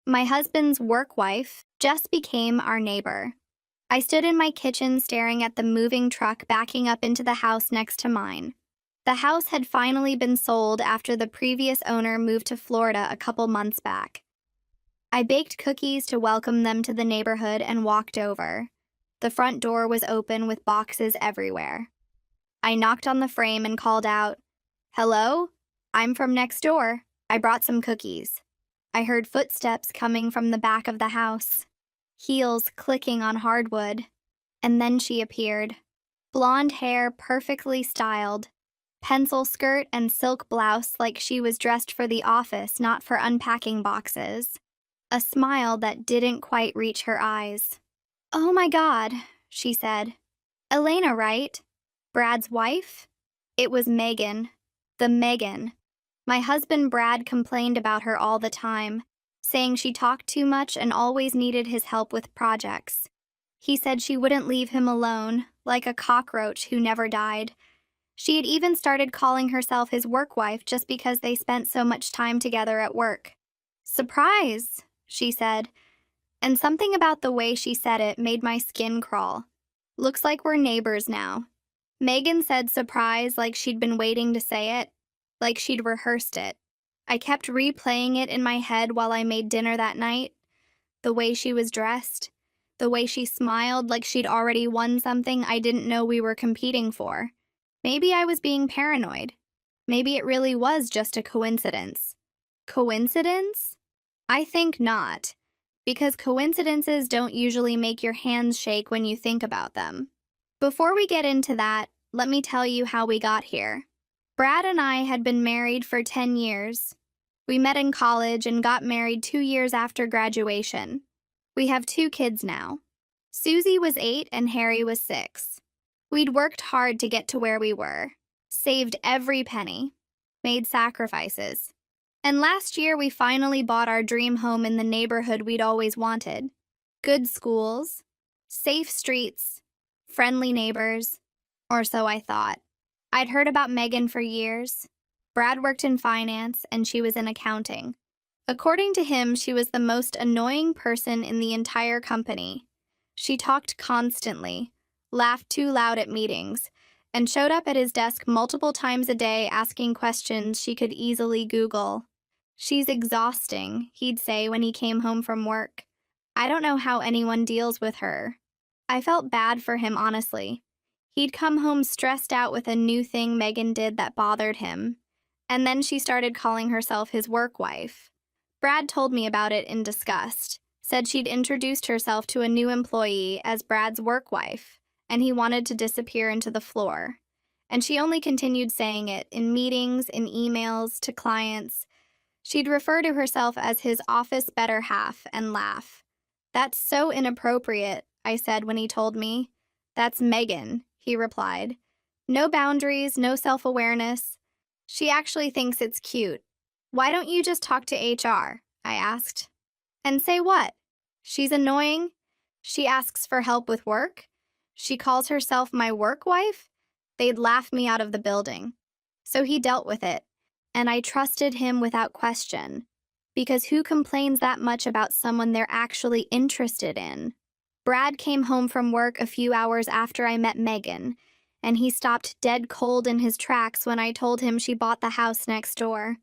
My husband's work wife just became our neighbor. I stood in my kitchen staring at the moving truck backing up into the house next to mine. The house had finally been sold after the previous owner moved to Florida a couple months back. I baked cookies to welcome them to the neighborhood and walked over. The front door was open with boxes everywhere. I knocked on the frame and called out, "Hello? I'm from next door. I brought some cookies." I heard footsteps coming from the back of the house, heels clicking on hardwood, and then she appeared. Blonde hair perfectly styled, pencil skirt and silk blouse like she was dressed for the office, not for unpacking boxes. A smile that didn't quite reach her eyes. "Oh my God," she said. "Elena, right? Brad's wife?" It was Megan. The Megan. My husband Brad complained about her all the time, saying she talked too much and always needed his help with projects. He said she wouldn't leave him alone, like a cockroach who never died. She had even started calling herself his work wife just because they spent so much time together at work. "Surprise," she said, and something about the way she said it made my skin crawl. "Looks like we're neighbors now." Megan said surprise like she'd been waiting to say it, like she'd rehearsed it. I kept replaying it in my head while I made dinner that night. The way she was dressed, the way she smiled like she'd already won something I didn't know we were competing for. Maybe I was being paranoid. Maybe it really was just a coincidence. Coincidence? I think not, because coincidences don't usually make your hands shake when you think about them. Before we get into that, let me tell you how we got here. Brad and I had been married for 10 years. We met in college and got married 2 years after graduation. We have 2 kids now. Susie was 8 and Harry was 6. We'd worked hard to get to where we were, saved every penny, made sacrifices. And last year we finally bought our dream home in the neighborhood we'd always wanted. Good schools, safe streets, friendly neighbors, or so I thought. I'd heard about Megan for years. Brad worked in finance and she was in accounting. According to him, she was the most annoying person in the entire company. She talked constantly, laughed too loud at meetings, and showed up at his desk multiple times a day asking questions she could easily Google. "She's exhausting," he'd say when he came home from work. "I don't know how anyone deals with her." I felt bad for him, honestly. He'd come home stressed out with a new thing Megan did that bothered him. And then she started calling herself his work wife. Brad told me about it in disgust, said she'd introduced herself to a new employee as Brad's work wife, and he wanted to disappear into the floor. And she only continued saying it in meetings, in emails, to clients. She'd refer to herself as his office better half and laugh. "That's so inappropriate," I said when he told me. "That's Megan," he replied. "No boundaries, no self-awareness. She actually thinks it's cute." "Why don't you just talk to HR?" I asked. "And say what? She's annoying? She asks for help with work? She calls herself my work wife?" They'd laugh me out of the building. So he dealt with it, and I trusted him without question. Because who complains that much about someone they're actually interested in? Brad came home from work a few hours after I met Megan, and he stopped dead cold in his tracks when I told him she bought the house next door.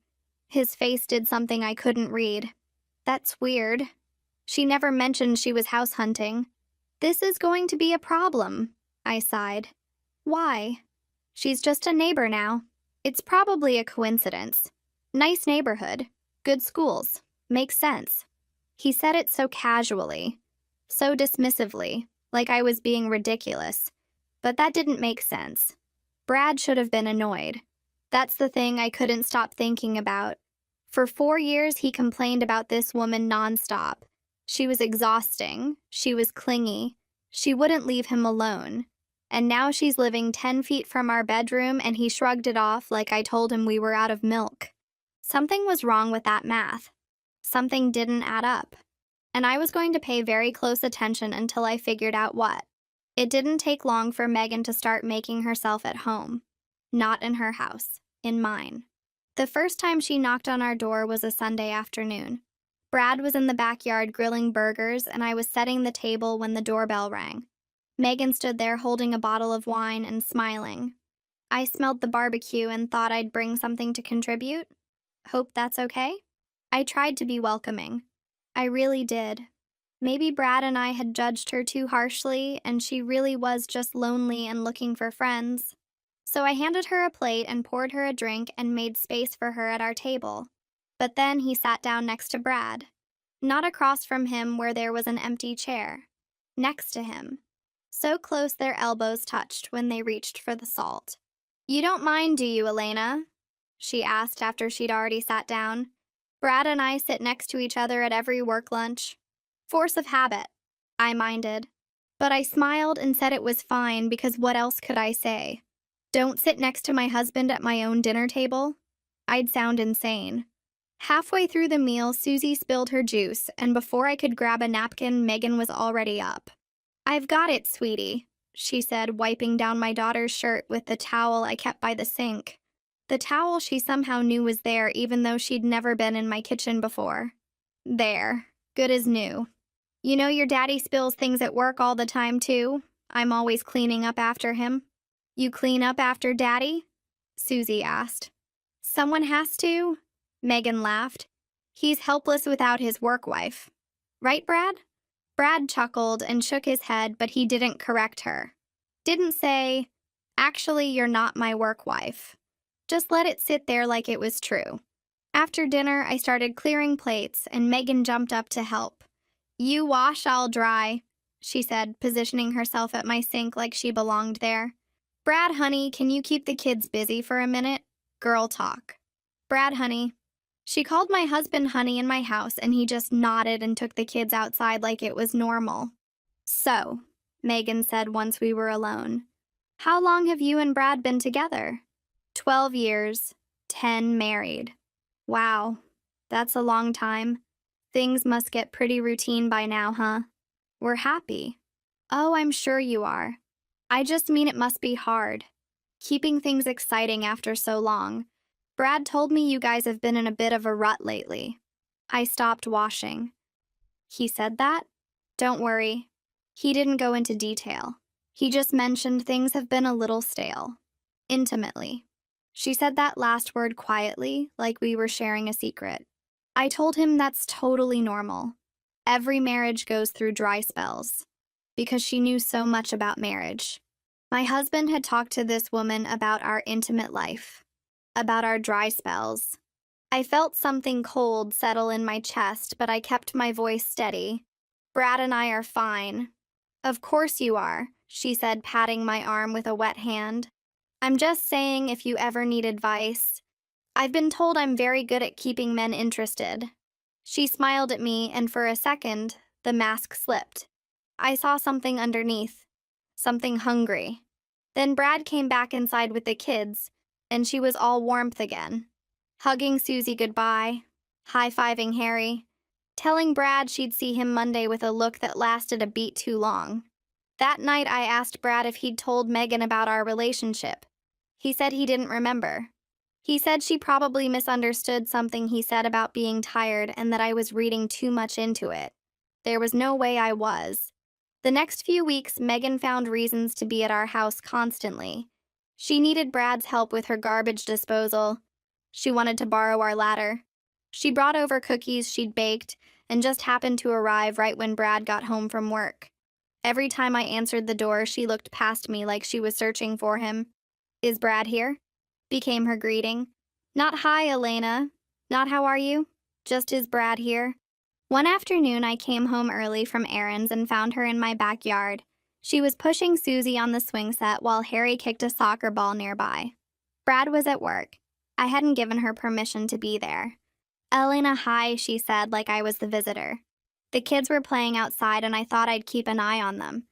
His face did something I couldn't read. "That's weird. She never mentioned she was house hunting." "This is going to be a problem," I sighed. "Why?" "She's just a neighbor now. It's probably a coincidence. Nice neighborhood, good schools, makes sense." He said it so casually, so dismissively, like I was being ridiculous. But that didn't make sense. Brad should have been annoyed. That's the thing I couldn't stop thinking about. For 4 years, he complained about this woman nonstop. She was exhausting. She was clingy. She wouldn't leave him alone. And now she's living 10 feet from our bedroom, and he shrugged it off like I told him we were out of milk. Something was wrong with that math. Something didn't add up. And I was going to pay very close attention until I figured out what. It didn't take long for Megan to start making herself at home. Not in her house, in mine. The first time she knocked on our door was a Sunday afternoon. Brad was in the backyard grilling burgers, and I was setting the table when the doorbell rang. Megan stood there holding a bottle of wine and smiling. I smelled the barbecue and thought I'd bring something to contribute. Hope that's okay? I tried to be welcoming. I really did. Maybe Brad and I had judged her too harshly, and she really was just lonely and looking for friends. So I handed her a plate and poured her a drink and made space for her at our table. But then he sat down next to Brad. Not across from him where there was an empty chair. Next to him. So close their elbows touched when they reached for the salt. "You don't mind, do you, Elena?" she asked after she'd already sat down. "Brad and I sit next to each other at every work lunch." Force of habit. I minded. But I smiled and said it was fine because what else could I say? Don't sit next to my husband at my own dinner table? I'd sound insane. Halfway through the meal, Susie spilled her juice, and before I could grab a napkin, Megan was already up. "I've got it, sweetie," she said, wiping down my daughter's shirt with the towel I kept by the sink. The towel she somehow knew was there even though she'd never been in my kitchen before. There. Good as new. "You know your daddy spills things at work all the time, too. I'm always cleaning up after him." "You clean up after Daddy?" Susie asked. "Someone has to." Megan laughed. "He's helpless without his work wife. Right, Brad?" Brad chuckled and shook his head, but he didn't correct her. Didn't say, "Actually, you're not my work wife." Just let it sit there like it was true. After dinner, I started clearing plates, and Megan jumped up to help. "You wash, I'll dry," she said, positioning herself at my sink like she belonged there. "Brad, honey, can you keep the kids busy for a minute? Girl talk." "Brad, honey." She called my husband honey in my house, and he just nodded and took the kids outside like it was normal. "So," Megan said once we were alone, "how long have you and Brad been together?" 12 years, 10 married. Wow, that's a long time. Things must get pretty routine by now, huh? We're happy. Oh, I'm sure you are. I just mean it must be hard. Keeping things exciting after so long. Brad told me you guys have been in a bit of a rut lately. I stopped washing. He said that? Don't worry. He didn't go into detail. He just mentioned things have been a little stale. Intimately. She said that last word quietly, like we were sharing a secret. I told him that's totally normal. Every marriage goes through dry spells. Because she knew so much about marriage. My husband had talked to this woman about our intimate life. About our dry spells. I felt something cold settle in my chest, but I kept my voice steady. "Brad and I are fine." "Of course you are," she said, patting my arm with a wet hand. "I'm just saying if you ever need advice. I've been told I'm very good at keeping men interested." She smiled at me, and for a second, the mask slipped. I saw something underneath. Something hungry. Then Brad came back inside with the kids, and she was all warmth again. Hugging Susie goodbye, high-fiving Harry, telling Brad she'd see him Monday with a look that lasted a beat too long. That night I asked Brad if he'd told Megan about our relationship. He said he didn't remember. He said she probably misunderstood something he said about being tired and that I was reading too much into it. There was no way I was. The next few weeks, Megan found reasons to be at our house constantly. She needed Brad's help with her garbage disposal. She wanted to borrow our ladder. She brought over cookies she'd baked and just happened to arrive right when Brad got home from work. Every time I answered the door, she looked past me like she was searching for him. "Is Brad here?" became her greeting. Not "Hi, Elena." Not "How are you?" Just "Is Brad here?" One afternoon, I came home early from errands and found her in my backyard. She was pushing Susie on the swing set while Harry kicked a soccer ball nearby. Brad was at work. I hadn't given her permission to be there. "Elena, hi," she said like I was the visitor. The kids were playing outside and I thought I'd keep an eye on them.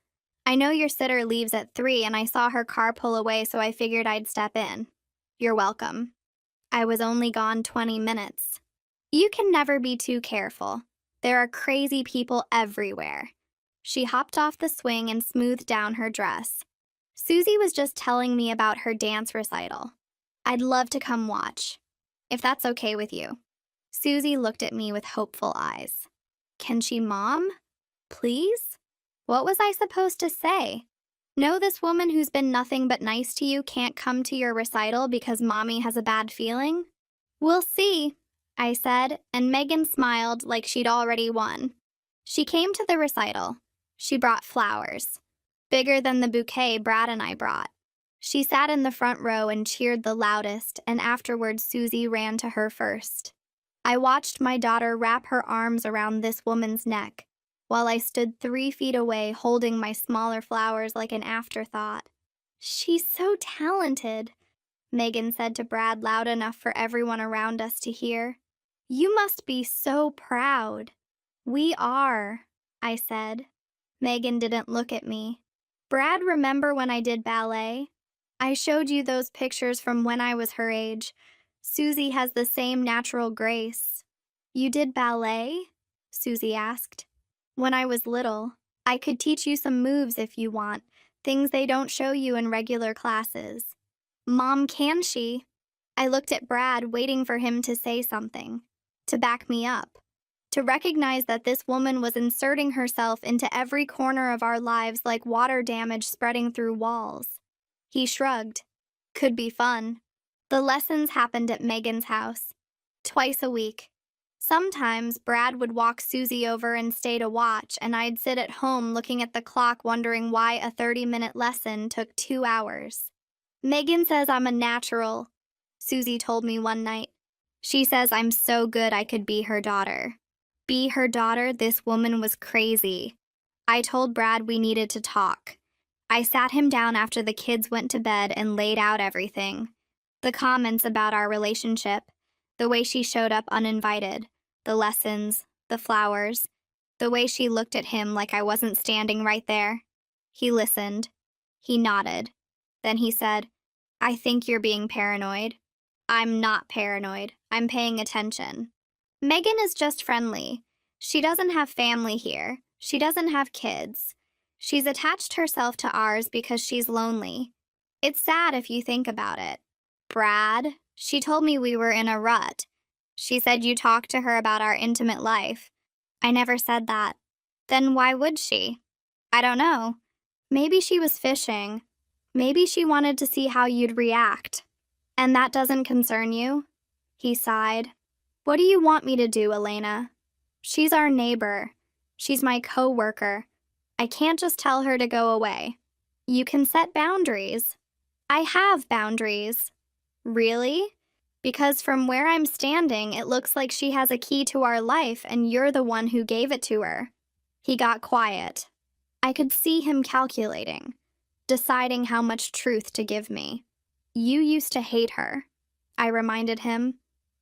"I know your sitter leaves at 3 and I saw her car pull away so I figured I'd step in." "You're welcome." I was only gone 20 minutes. You can never be too careful. There are crazy people everywhere. She hopped off the swing and smoothed down her dress. "Susie was just telling me about her dance recital. I'd love to come watch, if that's okay with you." Susie looked at me with hopeful eyes. Can she, Mom? Please? What was I supposed to say? No, this woman who's been nothing but nice to you can't come to your recital because Mommy has a bad feeling? We'll see, I said, and Megan smiled like she'd already won. She came to the recital. She brought flowers, bigger than the bouquet Brad and I brought. She sat in the front row and cheered the loudest, and afterwards Susie ran to her first. I watched my daughter wrap her arms around this woman's neck, while I stood 3 feet away holding my smaller flowers like an afterthought. She's so talented, Megan said to Brad loud enough for everyone around us to hear. You must be so proud. We are, I said. Megan didn't look at me. Brad, remember when I did ballet? I showed you those pictures from when I was her age. Susie has the same natural grace. You did ballet? Susie asked. When I was little, I could teach you some moves if you want, things they don't show you in regular classes. Mom, can she? I looked at Brad, waiting for him to say something, to back me up, to recognize that this woman was inserting herself into every corner of our lives like water damage spreading through walls. He shrugged. Could be fun. The lessons happened at Megan's house, twice a week. Sometimes Brad would walk Susie over and stay to watch, and I'd sit at home looking at the clock wondering why a 30-minute lesson took 2 hours. Megan says I'm a natural, Susie told me one night. She says I'm so good I could be her daughter. Be her daughter? This woman was crazy. I told Brad we needed to talk. I sat him down after the kids went to bed and laid out everything. The comments about our relationship, the way she showed up uninvited, the lessons, the flowers, the way she looked at him like I wasn't standing right there. He listened. He nodded. Then he said, I think you're being paranoid. I'm not paranoid. I'm paying attention. Megan is just friendly. She doesn't have family here. She doesn't have kids. She's attached herself to ours because she's lonely. It's sad if you think about it. Brad, she told me we were in a rut. She said you talked to her about our intimate life. I never said that. Then why would she? I don't know. Maybe she was fishing. Maybe she wanted to see how you'd react. And that doesn't concern you? He sighed. What do you want me to do, Elena? She's our neighbor. She's my co-worker. I can't just tell her to go away. You can set boundaries. I have boundaries. Really? Because from where I'm standing, it looks like she has a key to our life and you're the one who gave it to her. He got quiet. I could see him calculating, deciding how much truth to give me. You used to hate her, I reminded him.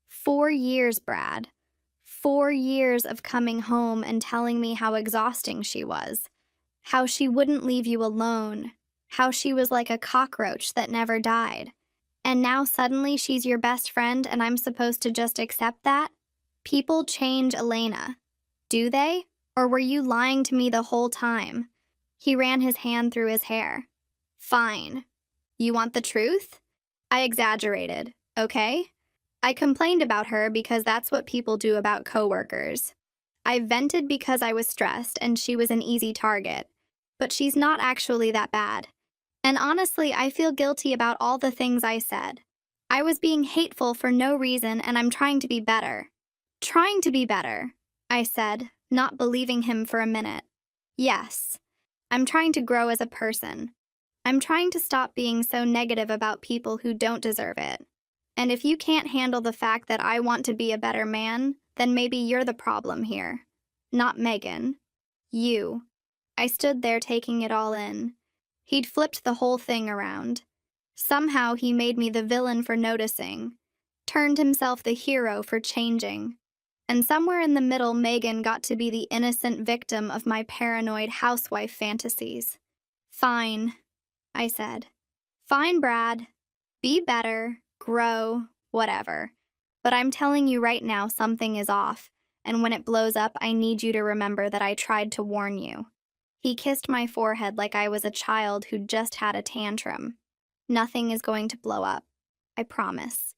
4 years, Brad. 4 years of coming home and telling me how exhausting she was, how she wouldn't leave you alone, how she was like a cockroach that never died. And now suddenly she's your best friend and I'm supposed to just accept that? People change, Elena. Do they? Or were you lying to me the whole time? He ran his hand through his hair. Fine. You want the truth? I exaggerated, okay? I complained about her because that's what people do about coworkers. I vented because I was stressed and she was an easy target. But she's not actually that bad. And honestly, I feel guilty about all the things I said. I was being hateful for no reason and I'm trying to be better. Trying to be better, I said, not believing him for a minute. Yes, I'm trying to grow as a person. I'm trying to stop being so negative about people who don't deserve it. And if you can't handle the fact that I want to be a better man, then maybe you're the problem here. Not Megan. You. I stood there taking it all in. He'd flipped the whole thing around. Somehow he made me the villain for noticing, turned himself the hero for changing. And somewhere in the middle, Megan got to be the innocent victim of my paranoid housewife fantasies. Fine, I said. Fine, Brad. Be better, grow, whatever. But I'm telling you right now something is off, and when it blows up, I need you to remember that I tried to warn you. He kissed my forehead like I was a child who'd just had a tantrum. Nothing is going to blow up. I promise.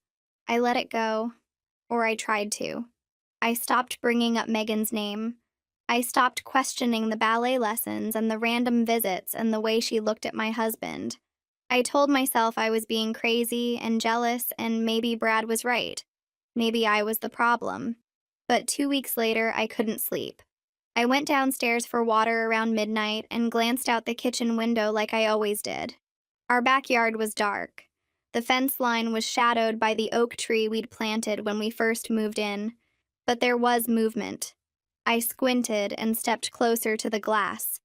I let it go, or I tried to. I stopped bringing up Megan's name. I stopped questioning the ballet lessons and the random visits and the way she looked at my husband. I told myself I was being crazy and jealous, and maybe Brad was right. Maybe I was the problem. But 2 weeks later, I couldn't sleep. I went downstairs for water around midnight and glanced out the kitchen window like I always did. Our backyard was dark. The fence line was shadowed by the oak tree we'd planted when we first moved in, but there was movement. I squinted and stepped closer to the glass.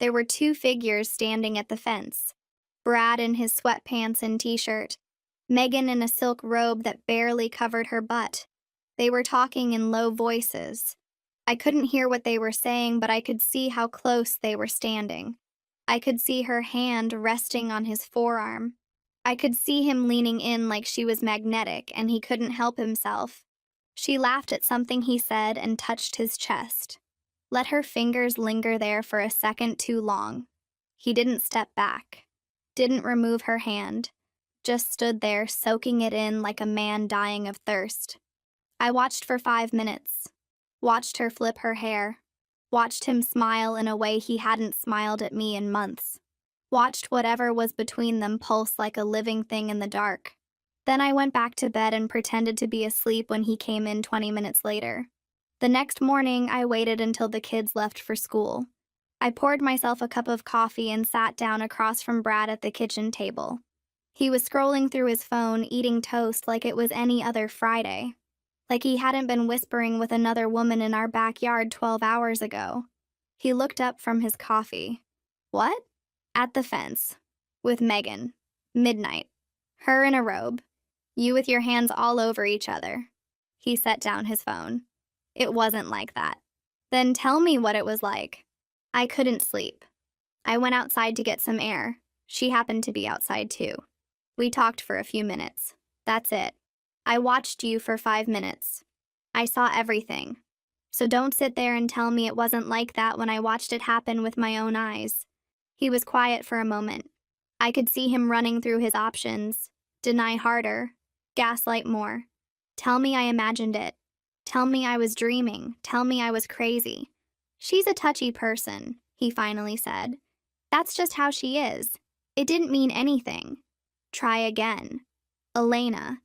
There were 2 figures standing at the fence. Brad in his sweatpants and t-shirt, Megan in a silk robe that barely covered her butt. They were talking in low voices. I couldn't hear what they were saying, but I could see how close they were standing. I could see her hand resting on his forearm. I could see him leaning in like she was magnetic, and he couldn't help himself. She laughed at something he said and touched his chest. Let her fingers linger there for a second too long. He didn't step back. Didn't remove her hand. Just stood there, soaking it in like a man dying of thirst. I watched for 5 minutes. Watched her flip her hair. Watched him smile in a way he hadn't smiled at me in months. Watched whatever was between them pulse like a living thing in the dark. Then I went back to bed and pretended to be asleep when he came in 20 minutes later. The next morning, I waited until the kids left for school. I poured myself a cup of coffee and sat down across from Brad at the kitchen table. He was scrolling through his phone, eating toast like it was any other Friday. Like he hadn't been whispering with another woman in our backyard 12 hours ago. He looked up from his coffee. What? At the fence. With Megan. Midnight. Her in a robe. You with your hands all over each other. He set down his phone. It wasn't like that. Then tell me what it was like. I couldn't sleep. I went outside to get some air. She happened to be outside too. We talked for a few minutes. That's it. I watched you for 5 minutes. I saw everything. So don't sit there and tell me it wasn't like that when I watched it happen with my own eyes. He was quiet for a moment. I could see him running through his options. Deny harder. Gaslight more. Tell me I imagined it. Tell me I was dreaming. Tell me I was crazy. She's a touchy person, he finally said. That's just how she is. It didn't mean anything. Try again. Elena.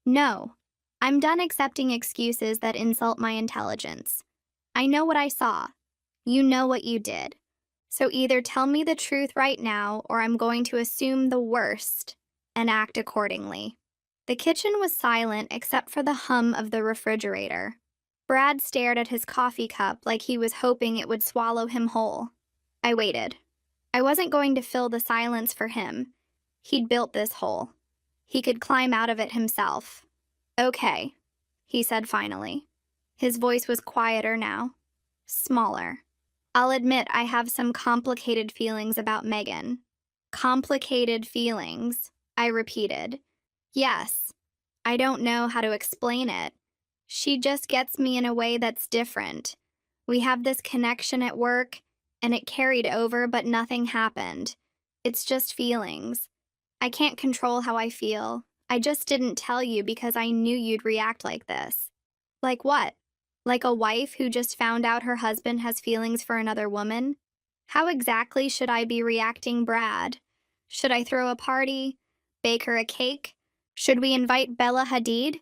No. I'm done accepting excuses that insult my intelligence. I know what I saw. You know what you did. So either tell me the truth right now, or I'm going to assume the worst and act accordingly. The kitchen was silent except for the hum of the refrigerator. Brad stared at his coffee cup like he was hoping it would swallow him whole. I waited. I wasn't going to fill the silence for him. He'd built this hole. He could climb out of it himself. Okay, he said finally. His voice was quieter now. Smaller. I'll admit I have some complicated feelings about Megan. Complicated feelings, I repeated. Yes. I don't know how to explain it. She just gets me in a way that's different. We have this connection at work, and it carried over, but nothing happened. It's just feelings. I can't control how I feel. I just didn't tell you because I knew you'd react like this. Like what? Like a wife who just found out her husband has feelings for another woman? How exactly should I be reacting, Brad? Should I throw a party? Bake her a cake? Should we invite Bella Hadid?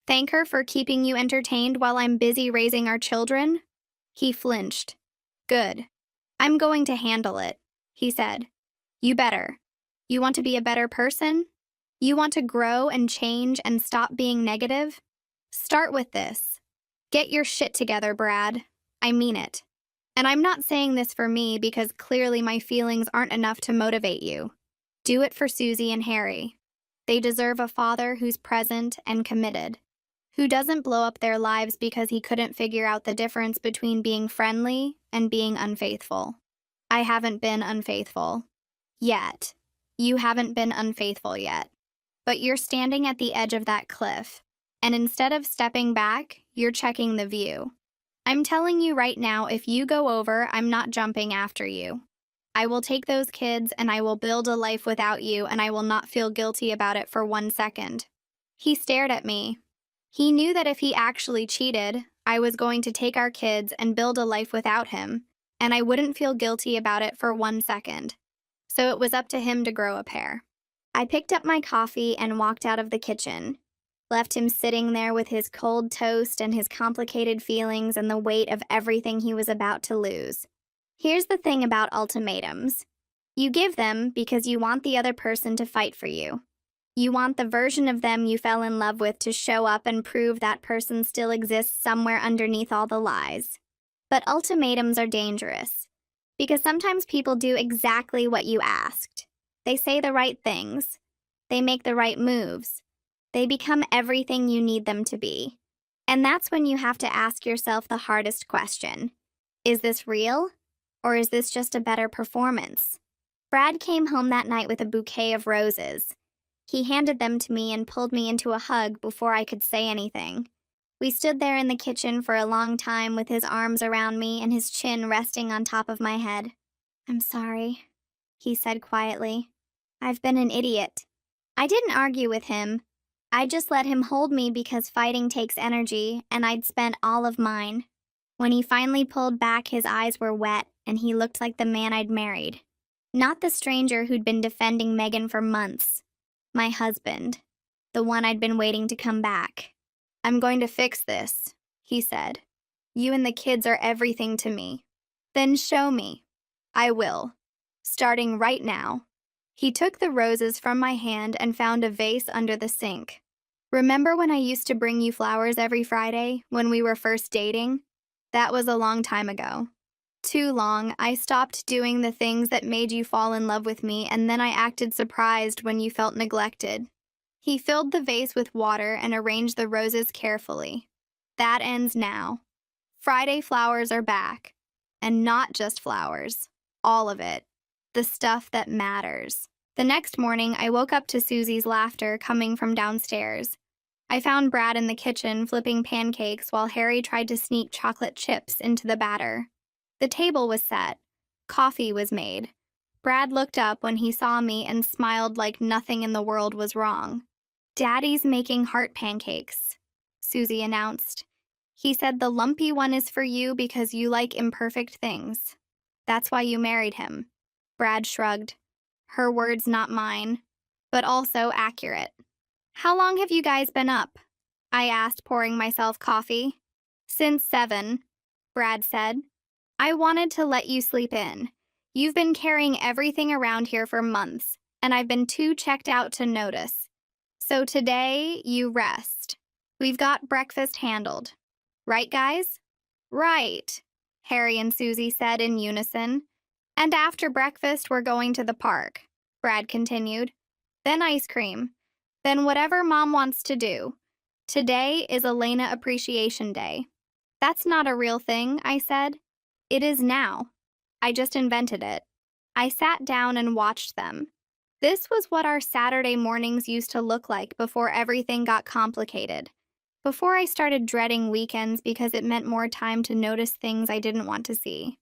Thank her for keeping you entertained while I'm busy raising our children? He flinched. Good. I'm going to handle it, he said. You better. You want to be a better person? You want to grow and change and stop being negative? Start with this. Get your shit together, Brad. I mean it. And I'm not saying this for me because clearly my feelings aren't enough to motivate you. Do it for Susie and Harry. They deserve a father who's present and committed, who doesn't blow up their lives because he couldn't figure out the difference between being friendly and being unfaithful. I haven't been unfaithful. Yet. You haven't been unfaithful yet. But you're standing at the edge of that cliff, and instead of stepping back, you're checking the view. I'm telling you right now, if you go over, I'm not jumping after you. I will take those kids and I will build a life without you, and I will not feel guilty about it for 1 second. He stared at me. He knew that if he actually cheated, I was going to take our kids and build a life without him, and I wouldn't feel guilty about it for 1 second. So it was up to him to grow a pair. I picked up my coffee and walked out of the kitchen, left him sitting there with his cold toast and his complicated feelings and the weight of everything he was about to lose. Here's the thing about ultimatums. You give them because you want the other person to fight for you. You want the version of them you fell in love with to show up and prove that person still exists somewhere underneath all the lies. But ultimatums are dangerous, because sometimes people do exactly what you asked. They say the right things. They make the right moves. They become everything you need them to be. And that's when you have to ask yourself the hardest question. Is this real? Or is this just a better performance? Brad came home that night with a bouquet of roses. He handed them to me and pulled me into a hug before I could say anything. We stood there in the kitchen for a long time with his arms around me and his chin resting on top of my head. "I'm sorry," he said quietly. "I've been an idiot." I didn't argue with him. I just let him hold me because fighting takes energy, and I'd spent all of mine. When he finally pulled back, his eyes were wet, and he looked like the man I'd married. Not the stranger who'd been defending Megan for months. My husband. The one I'd been waiting to come back. "I'm going to fix this," he said. "You and the kids are everything to me." "Then show me." "I will. Starting right now." He took the roses from my hand and found a vase under the sink. "Remember when I used to bring you flowers every Friday, when we were first dating? That was a long time ago. Too long. I stopped doing the things that made you fall in love with me, and then I acted surprised when you felt neglected." He filled the vase with water and arranged the roses carefully. "That ends now. Friday flowers are back. And not just flowers. All of it. The stuff that matters." The next morning, I woke up to Susie's laughter coming from downstairs. I found Brad in the kitchen flipping pancakes while Harry tried to sneak chocolate chips into the batter. The table was set. Coffee was made. Brad looked up when he saw me and smiled like nothing in the world was wrong. "Daddy's making heart pancakes," Susie announced. "He said the lumpy one is for you because you like imperfect things. That's why you married him." Brad shrugged. Her words, not mine, but also accurate. "How long have you guys been up?" I asked, pouring myself coffee. "Since 7, Brad said. "I wanted to let you sleep in. You've been carrying everything around here for months, and I've been too checked out to notice. So today, you rest. We've got breakfast handled. Right, guys?" "Right," Harry and Susie said in unison. "And after breakfast, we're going to the park," Brad continued. "Then ice cream. Then whatever Mom wants to do. Today is Elena Appreciation Day." "That's not a real thing," I said. "It is now. I just invented it." I sat down and watched them. This was what our Saturday mornings used to look like before everything got complicated. Before I started dreading weekends because it meant more time to notice things I didn't want to see.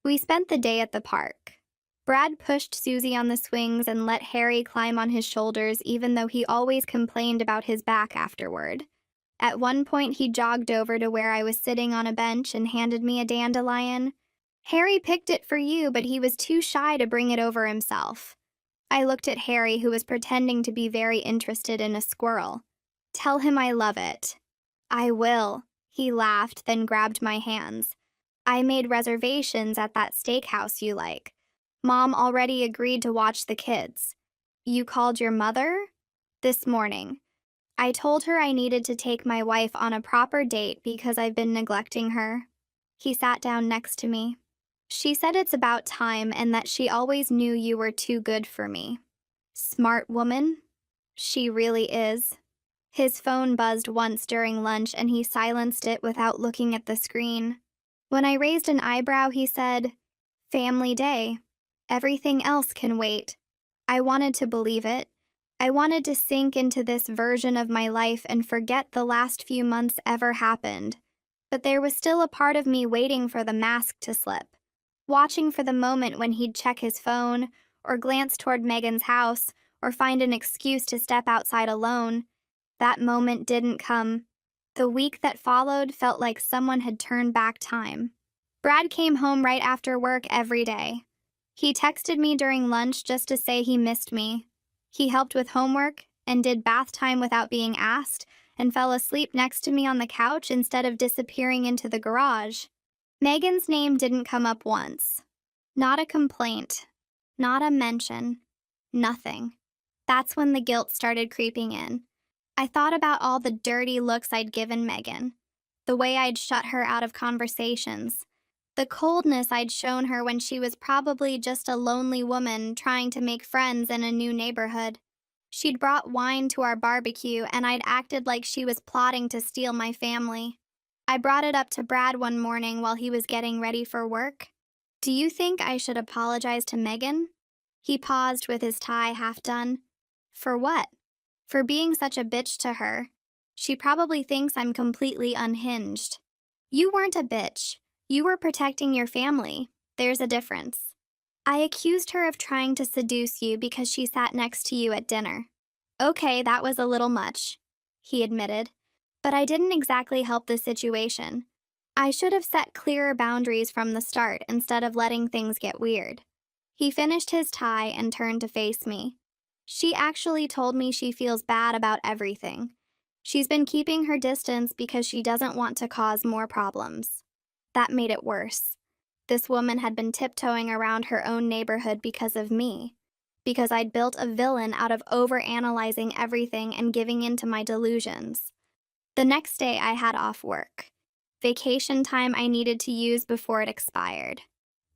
We spent the day at the park. Brad pushed Susie on the swings and let Harry climb on his shoulders even though he always complained about his back afterward. At one point he jogged over to where I was sitting on a bench and handed me a dandelion. "Harry picked it for you, but he was too shy to bring it over himself." I looked at Harry, who was pretending to be very interested in a squirrel. "Tell him I love it." "I will," he laughed, then grabbed my hands. "I made reservations at that steakhouse you like. Mom already agreed to watch the kids." "You called your mother?" "This morning. I told her I needed to take my wife on a proper date because I've been neglecting her." He sat down next to me. "She said it's about time and that she always knew you were too good for me." Smart woman. She really is. His phone buzzed once during lunch and he silenced it without looking at the screen. When I raised an eyebrow, he said, "Family day. Everything else can wait." I wanted to believe it. I wanted to sink into this version of my life and forget the last few months ever happened. But there was still a part of me waiting for the mask to slip, watching for the moment when he'd check his phone, or glance toward Megan's house, or find an excuse to step outside alone. That moment didn't come. The week that followed felt like someone had turned back time. Brad came home right after work every day. He texted me during lunch just to say he missed me. He helped with homework and did bath time without being asked and fell asleep next to me on the couch instead of disappearing into the garage. Megan's name didn't come up once. Not a complaint. Not a mention. Nothing. That's when the guilt started creeping in. I thought about all the dirty looks I'd given Megan, the way I'd shut her out of conversations, the coldness I'd shown her when she was probably just a lonely woman trying to make friends in a new neighborhood. She'd brought wine to our barbecue, and I'd acted like she was plotting to steal my family. I brought it up to Brad one morning while he was getting ready for work. "Do you think I should apologize to Megan?" He paused with his tie half done. "For what?" "For being such a bitch to her. She probably thinks I'm completely unhinged." "You weren't a bitch. You were protecting your family. There's a difference." "I accused her of trying to seduce you because she sat next to you at dinner." "Okay, that was a little much," he admitted. "But I didn't exactly help the situation. I should have set clearer boundaries from the start instead of letting things get weird." He finished his tie and turned to face me. "She actually told me she feels bad about everything. She's been keeping her distance because she doesn't want to cause more problems." That made it worse. This woman had been tiptoeing around her own neighborhood because of me, because I'd built a villain out of overanalyzing everything and giving in to my delusions. The next day I had off work. Vacation time I needed to use before it expired.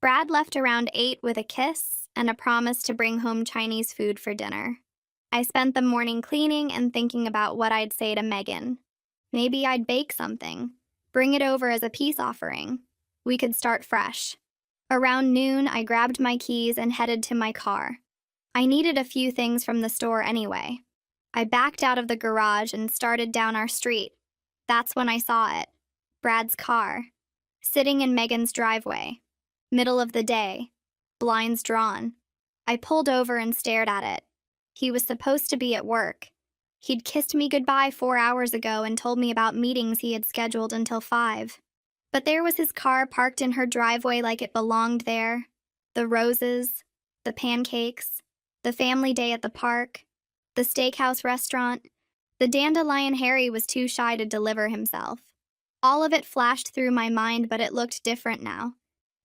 Brad left around 8 with a kiss and a promise to bring home Chinese food for dinner. I spent the morning cleaning and thinking about what I'd say to Megan. Maybe I'd bake something, bring it over as a peace offering. We could start fresh. Around noon, I grabbed my keys and headed to my car. I needed a few things from the store anyway. I backed out of the garage and started down our street. That's when I saw it. Brad's car. Sitting in Megan's driveway. Middle of the day. Blinds drawn. I pulled over and stared at it. He was supposed to be at work. He'd kissed me goodbye 4 hours ago and told me about meetings he had scheduled until 5. But there was his car parked in her driveway like it belonged there. The roses, the pancakes, the family day at the park, the steakhouse restaurant. The dandelion Harry was too shy to deliver himself. All of it flashed through my mind, but it looked different now.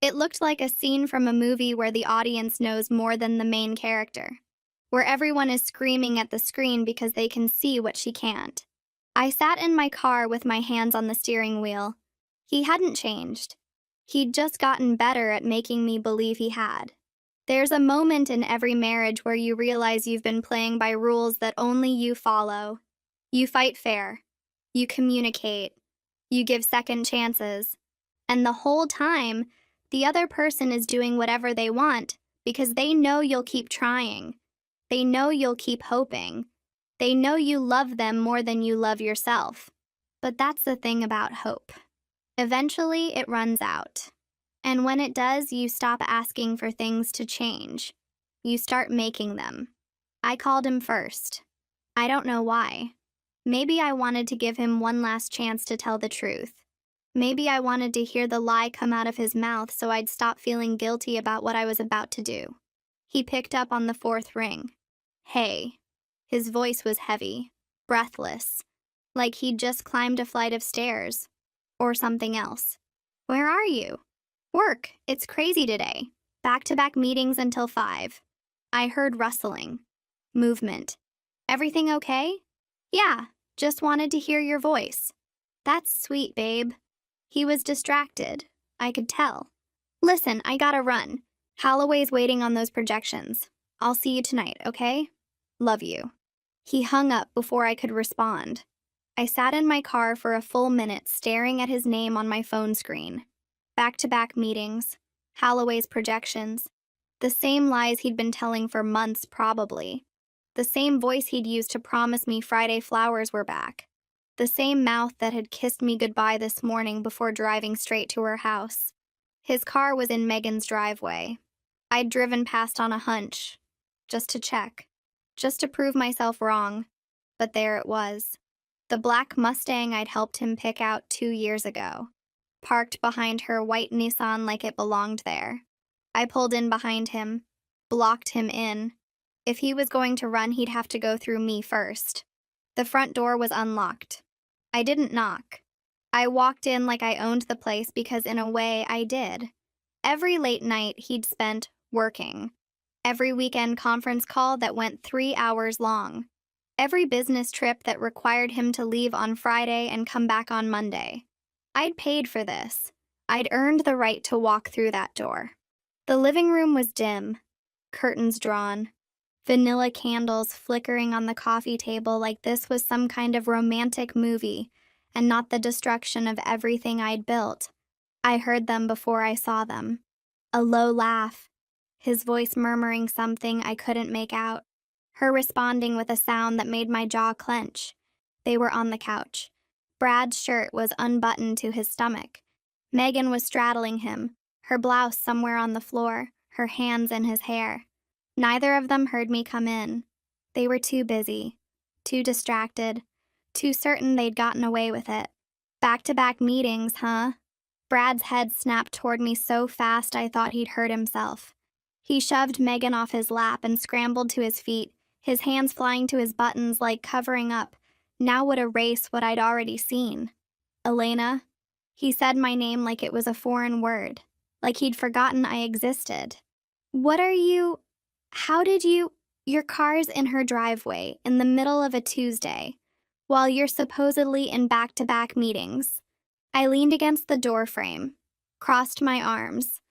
It looked like a scene from a movie where the audience knows more than the main character, where everyone is screaming at the screen because they can see what she can't. I sat in my car with my hands on the steering wheel. He hadn't changed. He'd just gotten better at making me believe he had. There's a moment in every marriage where you realize you've been playing by rules that only you follow. You fight fair. You communicate. You give second chances. And the whole time, the other person is doing whatever they want because they know you'll keep trying. They know you'll keep hoping. They know you love them more than you love yourself. But that's the thing about hope. Eventually, it runs out. And when it does, you stop asking for things to change. You start making them. I called him first. I don't know why. Maybe I wanted to give him one last chance to tell the truth. Maybe I wanted to hear the lie come out of his mouth so I'd stop feeling guilty about what I was about to do. He picked up on the 4th ring. "Hey." His voice was heavy, breathless, like he'd just climbed a flight of stairs. Or something else. "Where are you?" "Work. It's crazy today. Back-to-back meetings until 5. I heard rustling. Movement. "Everything okay?" "Yeah, just wanted to hear your voice." "That's sweet, babe." He was distracted. I could tell. "Listen, I gotta run. Holloway's waiting on those projections. I'll see you tonight, okay? Love you." He hung up before I could respond. I sat in my car for a full minute staring at his name on my phone screen. Back-to-back meetings. Holloway's projections. The same lies he'd been telling for months, probably. The same voice he'd used to promise me Friday flowers were back. The same mouth that had kissed me goodbye this morning before driving straight to her house. His car was in Megan's driveway. I'd driven past on a hunch. Just to check. Just to prove myself wrong. But there it was. The black Mustang I'd helped him pick out 2 years ago, parked behind her white Nissan like it belonged there. I pulled in behind him, blocked him in. If he was going to run, he'd have to go through me first. The front door was unlocked. I didn't knock. I walked in like I owned the place because in a way I did. Every late night he'd spent working. Every weekend conference call that went 3 hours long. Every business trip that required him to leave on Friday and come back on Monday. I'd paid for this. I'd earned the right to walk through that door. The living room was dim, curtains drawn, vanilla candles flickering on the coffee table like this was some kind of romantic movie and not the destruction of everything I'd built. I heard them before I saw them. A low laugh, his voice murmuring something I couldn't make out, her responding with a sound that made my jaw clench. They were on the couch. Brad's shirt was unbuttoned to his stomach. Megan was straddling him, her blouse somewhere on the floor, her hands in his hair. Neither of them heard me come in. They were too busy, too distracted, too certain they'd gotten away with it. Back-to-back meetings, huh? Brad's head snapped toward me so fast I thought he'd hurt himself. He shoved Megan off his lap and scrambled to his feet, his hands flying to his buttons like covering up, now would erase what I'd already seen. Elena? He said my name like it was a foreign word, like he'd forgotten I existed. What are you... How did you... Your car's in her driveway, in the middle of a Tuesday, while you're supposedly in back-to-back meetings. I leaned against the doorframe, crossed my arms.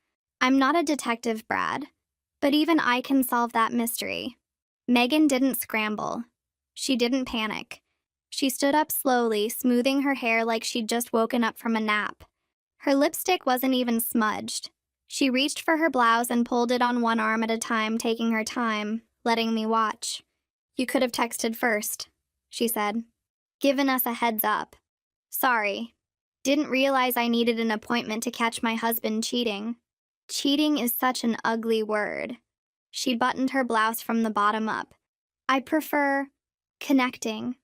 I'm not a detective, Brad, but even I can solve that mystery. Megan didn't scramble. She didn't panic. She stood up slowly, smoothing her hair like she'd just woken up from a nap. Her lipstick wasn't even smudged. She reached for her blouse and pulled it on one arm at a time, taking her time, letting me watch. You could have texted first, she said. Given us a heads up. Sorry. Didn't realize I needed an appointment to catch my husband cheating. Cheating is such an ugly word. She buttoned her blouse from the bottom up. I prefer connecting.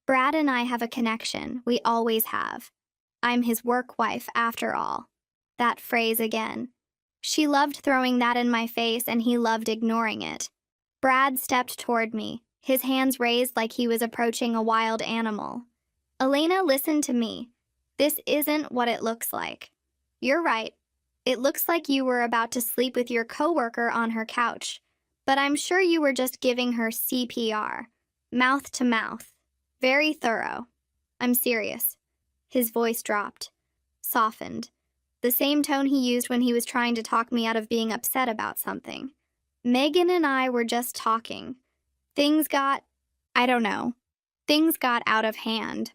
Brad and I have a connection. We always have. I'm his work wife, after all. That phrase again. She loved throwing that in my face, and he loved ignoring it. Brad stepped toward me, his hands raised like he was approaching a wild animal. Elena, listen to me. This isn't what it looks like. You're right. It looks like you were about to sleep with your coworker on her couch, but I'm sure you were just giving her CPR, mouth to mouth. Very thorough. I'm serious. His voice dropped, softened, the same tone he used when he was trying to talk me out of being upset about something. Megan and I were just talking. Things got out of hand,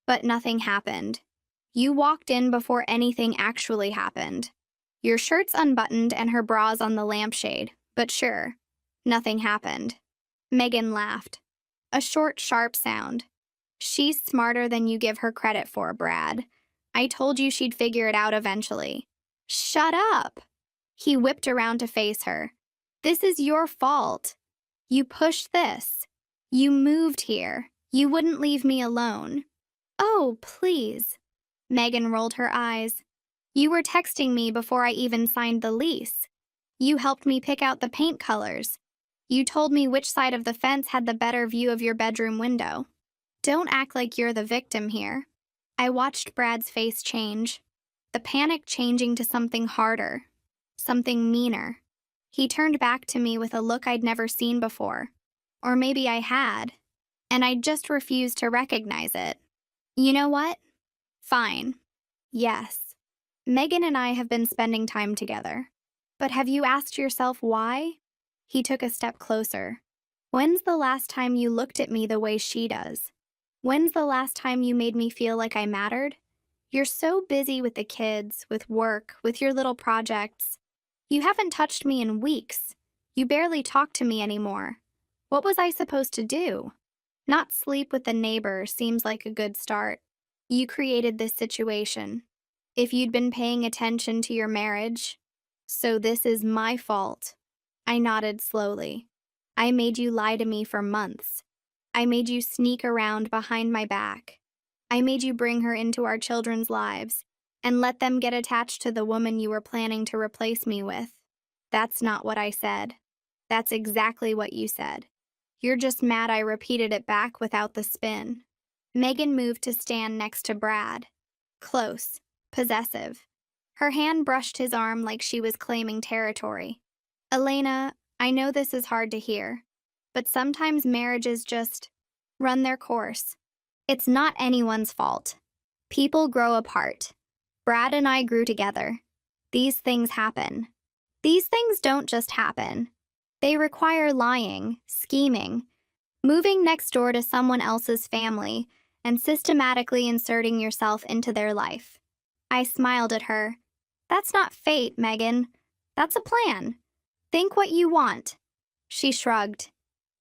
but nothing happened. You walked in before anything actually happened. Your shirt's unbuttoned and her bra's on the lampshade, but sure, nothing happened. Megan laughed. A short, sharp sound. She's smarter than you give her credit for, Brad. I told you she'd figure it out eventually. Shut up! He whipped around to face her. This is your fault. You pushed this. You moved here. You wouldn't leave me alone. Oh, please. Megan rolled her eyes. You were texting me before I even signed the lease. You helped me pick out the paint colors. You told me which side of the fence had the better view of your bedroom window. Don't act like you're the victim here. I watched Brad's face change, the panic changing to something harder, something meaner. He turned back to me with a look I'd never seen before. Or maybe I had, and I just refused to recognize it. You know what? Fine. Yes. Megan and I have been spending time together. But have you asked yourself why? He took a step closer. When's the last time you looked at me the way she does? When's the last time you made me feel like I mattered? You're so busy with the kids, with work, with your little projects. You haven't touched me in weeks. You barely talk to me anymore. What was I supposed to do? Not sleep with the neighbor seems like a good start. You created this situation. If you'd been paying attention to your marriage, so this is my fault. I nodded slowly. I made you lie to me for months. I made you sneak around behind my back. I made you bring her into our children's lives and let them get attached to the woman you were planning to replace me with. That's not what I said. That's exactly what you said. You're just mad I repeated it back without the spin. Megan moved to stand next to Brad. Close, possessive. Her hand brushed his arm like she was claiming territory. Elena, I know this is hard to hear, but sometimes marriages just run their course. It's not anyone's fault. People grow apart. Brad and I grew together. These things happen. These things don't just happen. They require lying, scheming, moving next door to someone else's family, and systematically inserting yourself into their life. I smiled at her. That's not fate, Megan. That's a plan. Think what you want. She shrugged.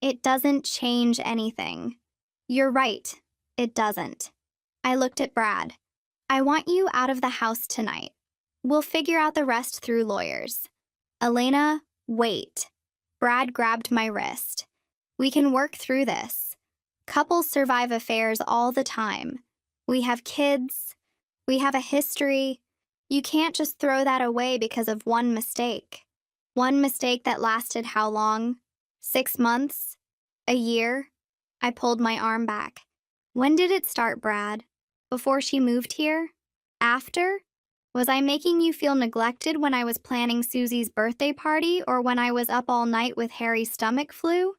It doesn't change anything. You're right. It doesn't. I looked at Brad. I want you out of the house tonight. We'll figure out the rest through lawyers. Elena, wait. Brad grabbed my wrist. We can work through this. Couples survive affairs all the time. We have kids. We have a history. You can't just throw that away because of one mistake. One mistake that lasted how long? 6 months? A year? I pulled my arm back. When did it start, Brad? Before she moved here? After? Was I making you feel neglected when I was planning Susie's birthday party or when I was up all night with Harry's stomach flu?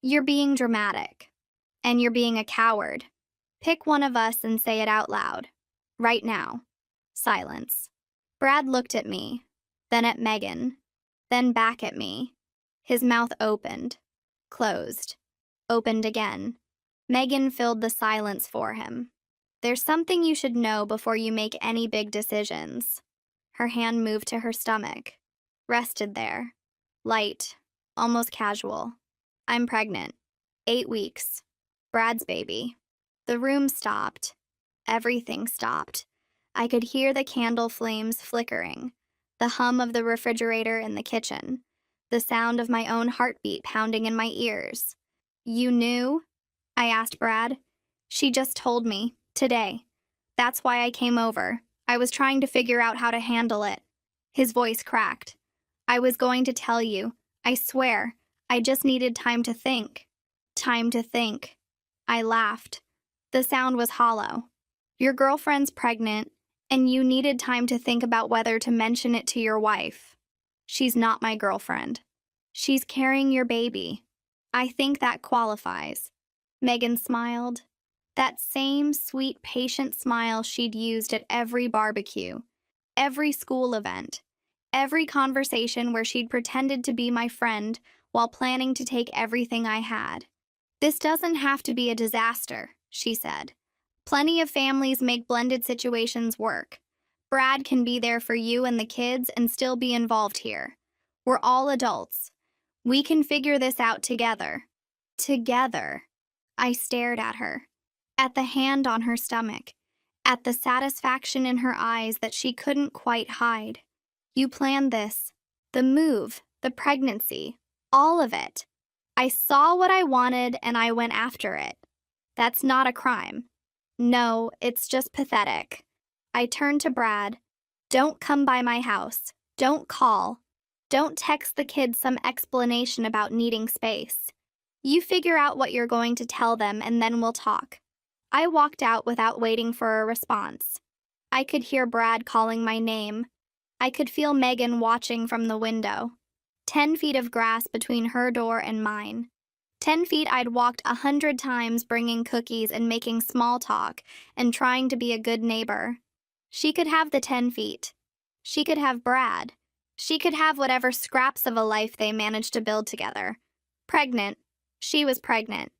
You're being dramatic. And you're being a coward. Pick one of us and say it out loud. Right now. Silence. Brad looked at me, then at Megan, then back at me. His mouth opened, closed, opened again. Megan filled the silence for him. There's something you should know before you make any big decisions. Her hand moved to her stomach, rested there, light, almost casual. I'm pregnant. 8 weeks. Brad's baby. The room stopped. Everything stopped. I could hear the candle flames flickering, the hum of the refrigerator in the kitchen, the sound of my own heartbeat pounding in my ears. You knew? I asked Brad. She just told me, today. That's why I came over. I was trying to figure out how to handle it. His voice cracked. I was going to tell you. I swear. I just needed time to think. Time to think. I laughed. The sound was hollow. Your girlfriend's pregnant, and you needed time to think about whether to mention it to your wife. She's not my girlfriend. She's carrying your baby. I think that qualifies. Megan smiled. That same sweet, patient smile she'd used at every barbecue, every school event, every conversation where she'd pretended to be my friend while planning to take everything I had. This doesn't have to be a disaster, she said. Plenty of families make blended situations work. Brad can be there for you and the kids and still be involved here. We're all adults. We can figure this out together. Together. I stared at her, at the hand on her stomach, at the satisfaction in her eyes that she couldn't quite hide. You planned this. The move, the pregnancy, all of it. I saw what I wanted and I went after it. That's not a crime. No, it's just pathetic. I turned to Brad. Don't come by my house. Don't call. Don't text the kids some explanation about needing space. You figure out what you're going to tell them and then we'll talk. I walked out without waiting for a response. I could hear Brad calling my name. I could feel Megan watching from the window. 10 feet of grass between her door and mine. 10 feet I'd walked 100 times bringing cookies and making small talk and trying to be a good neighbor. She could have the 10 feet. She could have Brad. She could have whatever scraps of a life they managed to build together. Pregnant. She was pregnant.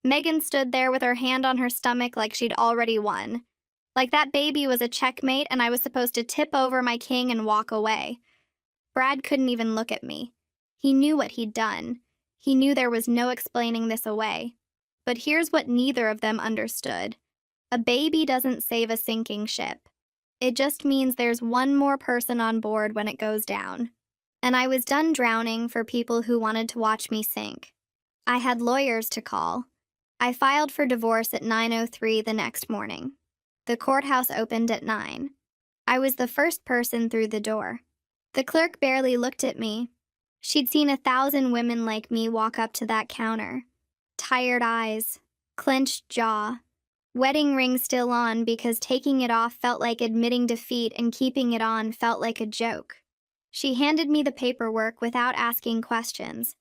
Megan stood there with her hand on her stomach like she'd already won. Like that baby was a checkmate and I was supposed to tip over my king and walk away. Brad couldn't even look at me. He knew what he'd done. He knew there was no explaining this away. But here's what neither of them understood. A baby doesn't save a sinking ship. It just means there's one more person on board when it goes down. And I was done drowning for people who wanted to watch me sink. I had lawyers to call. I filed for divorce at 9:03 the next morning. The courthouse opened at 9. I was the first person through the door. The clerk barely looked at me. She'd seen 1,000 women like me walk up to that counter. Tired eyes, clenched jaw, wedding ring still on because taking it off felt like admitting defeat and keeping it on felt like a joke. She handed me the paperwork without asking questions.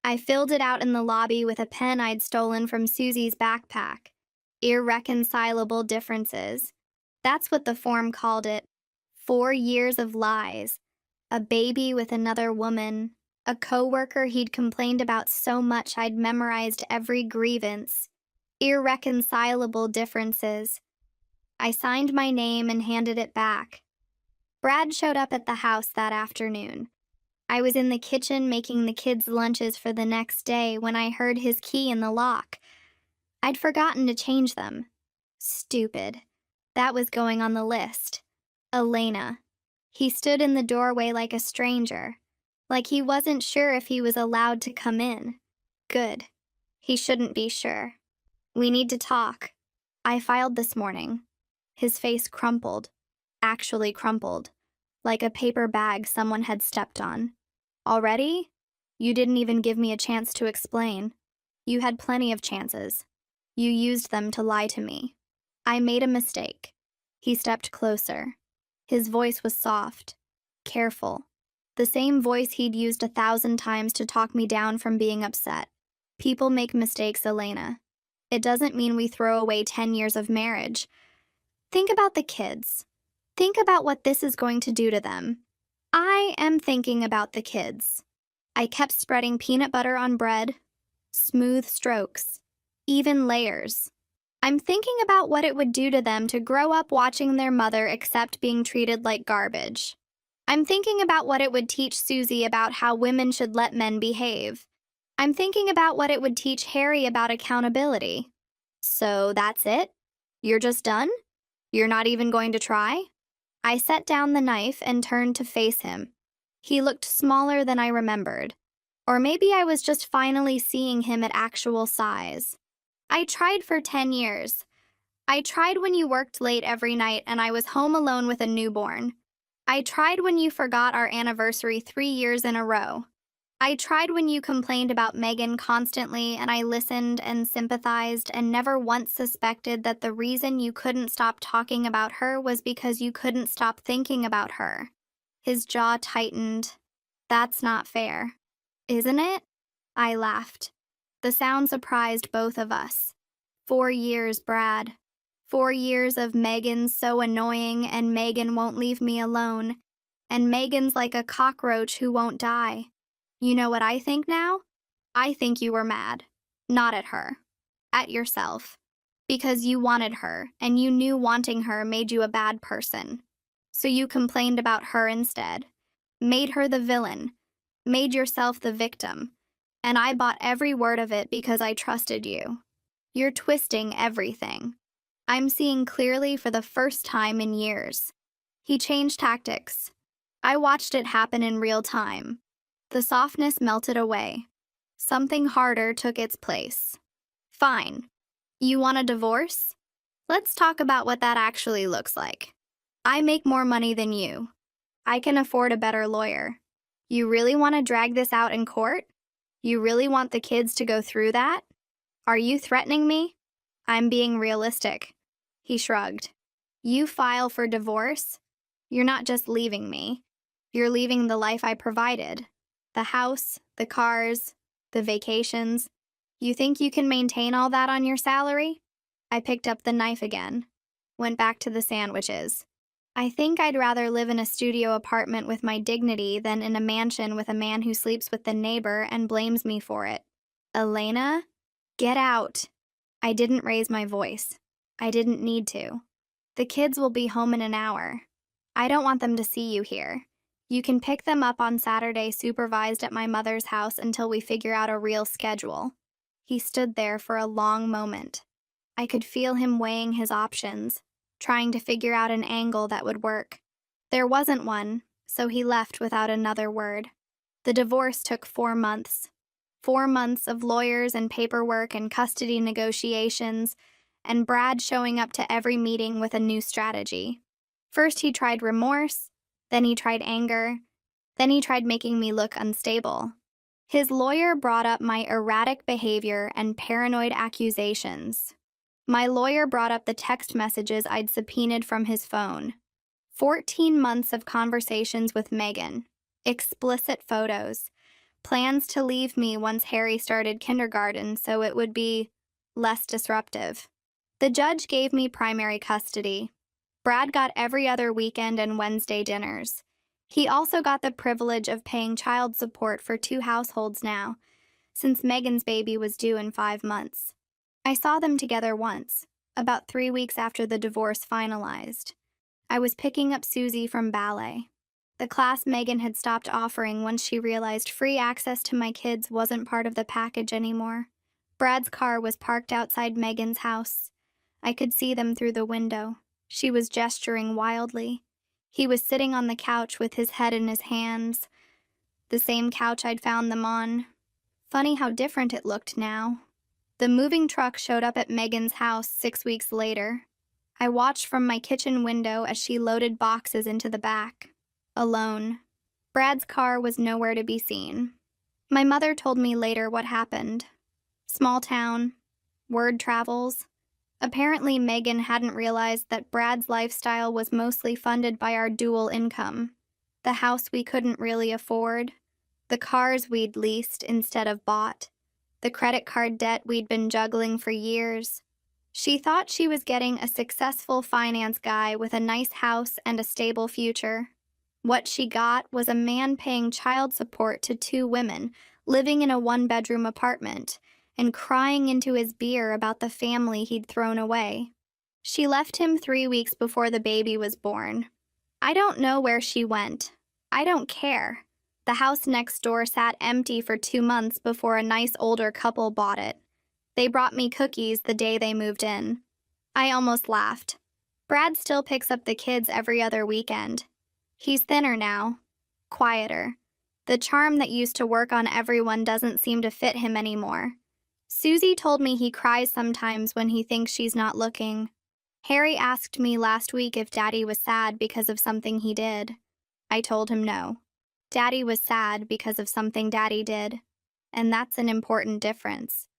I filled it out in the lobby with a pen I'd stolen from Susie's backpack. Irreconcilable differences. That's what the form called it. 4 years of lies. A baby with another woman. A coworker he'd complained about so much I'd memorized every grievance. Irreconcilable differences. I signed my name and handed it back. Brad showed up at the house that afternoon. I was in the kitchen making the kids' lunches for the next day when I heard his key in the lock. I'd forgotten to change them. Stupid. That was going on the list. Elena. He stood in the doorway like a stranger, like he wasn't sure if he was allowed to come in. Good. He shouldn't be sure. We need to talk. I filed this morning. His face crumpled. Actually crumpled. Like a paper bag someone had stepped on. Already? You didn't even give me a chance to explain. You had plenty of chances. You used them to lie to me. I made a mistake. He stepped closer. His voice was soft, careful. The same voice he'd used 1,000 times to talk me down from being upset. People make mistakes, Elena. It doesn't mean we throw away 10 years of marriage. Think about the kids. Think about what this is going to do to them. I am thinking about the kids. I kept spreading peanut butter on bread. Smooth strokes. Even layers. I'm thinking about what it would do to them to grow up watching their mother accept being treated like garbage. I'm thinking about what it would teach Susie about how women should let men behave. I'm thinking about what it would teach Harry about accountability. So that's it? You're just done? You're not even going to try? I set down the knife and turned to face him. He looked smaller than I remembered. Or maybe I was just finally seeing him at actual size. I tried for 10 years. I tried when you worked late every night and I was home alone with a newborn. I tried when you forgot our anniversary 3 years in a row. I tried when you complained about Megan constantly and I listened and sympathized and never once suspected that the reason you couldn't stop talking about her was because you couldn't stop thinking about her. His jaw tightened. That's not fair. Isn't it? I laughed. The sound surprised both of us. 4 years, Brad. 4 years of Megan's so annoying and Megan won't leave me alone. And Megan's like a cockroach who won't die. You know what I think now? I think you were mad. Not at her. At yourself. Because you wanted her, and you knew wanting her made you a bad person. So you complained about her instead. Made her the villain. Made yourself the victim. And I bought every word of it because I trusted you. You're twisting everything. I'm seeing clearly for the first time in years. He changed tactics. I watched it happen in real time. The softness melted away. Something harder took its place. Fine. You want a divorce? Let's talk about what that actually looks like. I make more money than you. I can afford a better lawyer. You really want to drag this out in court? You really want the kids to go through that? Are you threatening me? I'm being realistic. He shrugged. You file for divorce? You're not just leaving me. You're leaving the life I provided. The house, the cars, the vacations. You think you can maintain all that on your salary? I picked up the knife again. Went back to the sandwiches. I think I'd rather live in a studio apartment with my dignity than in a mansion with a man who sleeps with the neighbor and blames me for it. Elena? Get out. I didn't raise my voice. I didn't need to. The kids will be home in an hour. I don't want them to see you here. You can pick them up on Saturday supervised at my mother's house until we figure out a real schedule. He stood there for a long moment. I could feel him weighing his options, trying to figure out an angle that would work. There wasn't one, so he left without another word. The divorce took 4 months. 4 months of lawyers and paperwork and custody negotiations, and Brad showing up to every meeting with a new strategy. First, he tried remorse, then he tried anger, then he tried making me look unstable. His lawyer brought up my erratic behavior and paranoid accusations. My lawyer brought up the text messages I'd subpoenaed from his phone. 14 months of conversations with Megan, explicit photos, plans to leave me once Harry started kindergarten so it would be less disruptive. The judge gave me primary custody. Brad got every other weekend and Wednesday dinners. He also got the privilege of paying child support for 2 households now, since Megan's baby was due in 5 months. I saw them together once, about 3 weeks after the divorce finalized. I was picking up Susie from ballet, the class Megan had stopped offering once she realized free access to my kids wasn't part of the package anymore. Brad's car was parked outside Megan's house. I could see them through the window. She was gesturing wildly. He was sitting on the couch with his head in his hands, the same couch I'd found them on. Funny how different it looked now. The moving truck showed up at Megan's house 6 weeks later. I watched from my kitchen window as she loaded boxes into the back. Alone. Brad's car was nowhere to be seen. My mother told me later what happened. Small town. Word travels. Apparently, Megan hadn't realized that Brad's lifestyle was mostly funded by our dual income. The house we couldn't really afford. The cars we'd leased instead of bought. The credit card debt we'd been juggling for years. She thought she was getting a successful finance guy with a nice house and a stable future. What she got was a man paying child support to 2 women, living in a 1-bedroom apartment, and crying into his beer about the family he'd thrown away. She left him 3 weeks before the baby was born. I don't know where she went. I don't care. The house next door sat empty for 2 months before a nice older couple bought it. They brought me cookies the day they moved in. I almost laughed. Brad still picks up the kids every other weekend. He's thinner now, quieter. The charm that used to work on everyone doesn't seem to fit him anymore. Susie told me he cries sometimes when he thinks she's not looking. Harry asked me last week if Daddy was sad because of something he did. I told him no. Daddy was sad because of something Daddy did. And that's an important difference.